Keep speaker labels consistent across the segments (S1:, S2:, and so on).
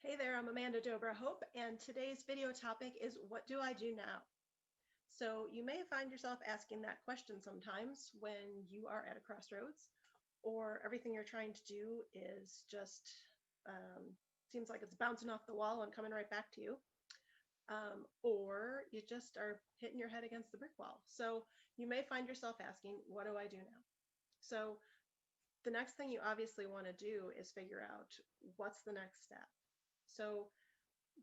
S1: Hey there, I'm Amanda Dobra-Hope, and today's video topic is what do I do now? So you may find yourself asking that question sometimes when you are at a crossroads or everything you're trying to do is just um, seems like it's bouncing off the wall and coming right back to you. Or you just are hitting your head against the brick wall. So you may find yourself asking, what do I do now? So the next thing you obviously want to do is figure out what's the next step. So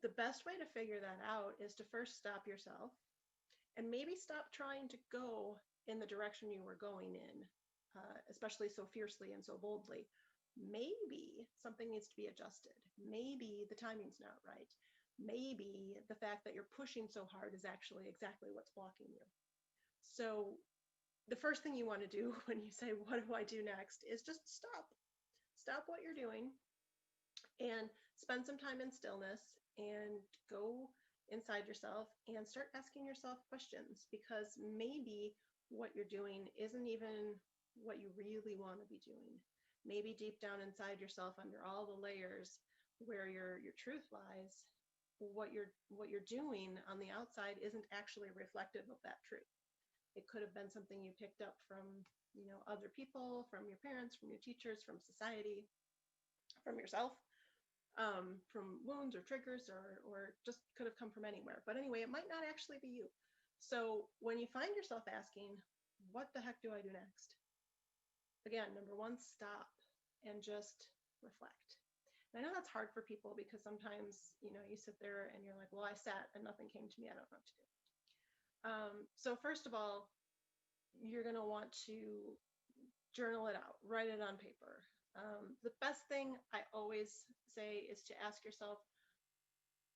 S1: the best way to figure that out is to first stop yourself and maybe stop trying to go in the direction you were going in, especially so fiercely and so boldly. Maybe something needs to be adjusted. Maybe the timing's not right. Maybe the fact that you're pushing so hard is actually exactly what's blocking you. So the first thing you want to do when you say, what do I do next, is just stop. Stop what you're doing and spend some time in stillness and go inside yourself and start asking yourself questions, because maybe what you're doing isn't even what you really want to be doing. Maybe deep down inside yourself, under all the layers where your truth lies, what you're doing on the outside isn't actually reflective of that truth. It could have been something you picked up from, other people, from your parents, from your teachers, from society, from yourself, from wounds or triggers, or just could have come from anywhere. But anyway, it might not actually be you. So when you find yourself asking, what the heck do I do next? Again, number one, stop and just reflect. And I know that's hard for people because sometimes, you sit there and you're like, well, I sat and nothing came to me. I don't know what to do. So first of all, you're going to want to journal it out, write it on paper. The best thing I always say is to ask yourself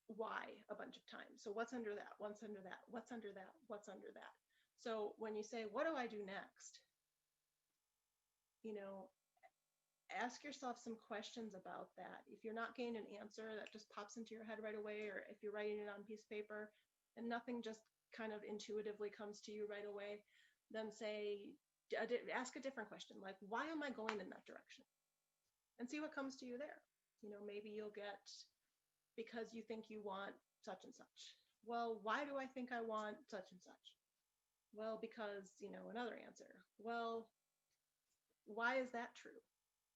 S1: why a bunch of times. So what's under that? What's under that? What's under that? What's under that? So when you say, what do I do next? You know, ask yourself some questions about that. If you're not getting an answer that just pops into your head right away, or if you're writing it on a piece of paper and nothing just kind of intuitively comes to you right away, then ask a different question, like, why am I going in that direction? And see what comes to you there. Maybe you'll get, because you think you want such and such. Well, why do I think I want such and such? Well, because, another answer. Well, why is that true?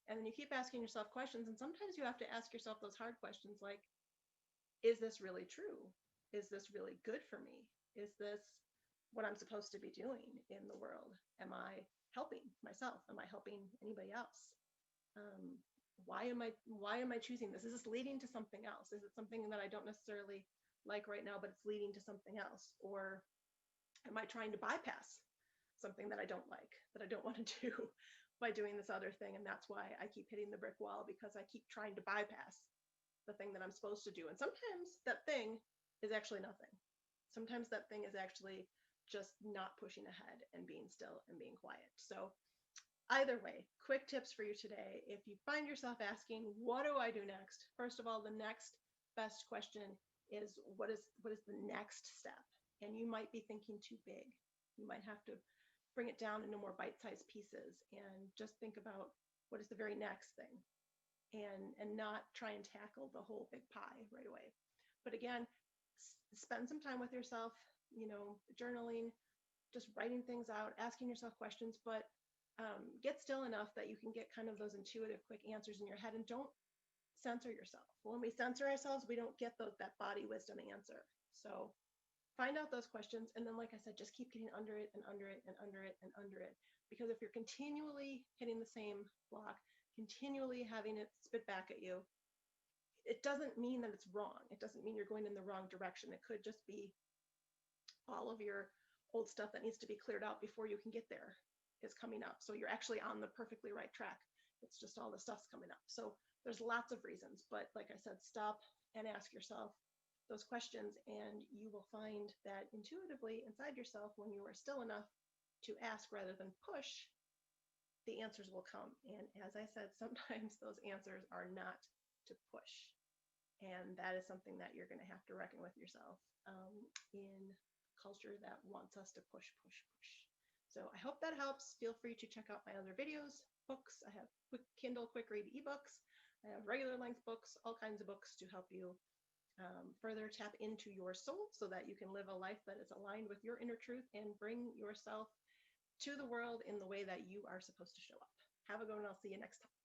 S1: And then you keep asking yourself questions, and sometimes you have to ask yourself those hard questions like, is this really true? Is this really good for me? Is this what I'm supposed to be doing in the world? Am I helping myself? Am I helping anybody else? Um, why am I choosing this? Is this leading to something else? Is it something that I don't necessarily like right now, but it's leading to something else? Or am I trying to bypass something that I don't like, that I don't want to do by doing this other thing? And that's why I keep hitting the brick wall, because I keep trying to bypass the thing that I'm supposed to do. And sometimes that thing is actually nothing. Sometimes that thing is actually just not pushing ahead and being still and being quiet. So either way, quick tips for you today. If you find yourself asking, what do I do next? First of all, the next best question is, what is the next step? And you might be thinking too big. You might have to bring it down into more bite-sized pieces and just think about what is the very next thing, and not try and tackle the whole big pie right away. But again, spend some time with yourself, journaling, just writing things out, asking yourself questions, but get still enough that you can get kind of those intuitive, quick answers in your head, and don't censor yourself. When we censor ourselves, we don't get that body wisdom answer. So find out those questions, and then, like I said, just keep getting under it and under it and under it and under it. Because if you're continually hitting the same block, continually having it spit back at you, it doesn't mean that it's wrong. It doesn't mean you're going in the wrong direction. It could just be all of your old stuff that needs to be cleared out before you can get there is coming up. So you're actually on the perfectly right track. It's just all the stuff's coming up. So there's lots of reasons, but like I said, stop and ask yourself those questions, and you will find that intuitively inside yourself, when you are still enough to ask rather than push, the answers will come. And as I said, sometimes those answers are not to push. And that is something that you're going to have to reckon with yourself, in culture that wants us to push, push, push. So I hope that helps. Feel free to check out my other videos, books. I have quick Kindle quick read ebooks. I have regular length books, all kinds of books to help you further tap into your soul so that you can live a life that is aligned with your inner truth and bring yourself to the world in the way that you are supposed to show up. Have a good one. I'll see you next time.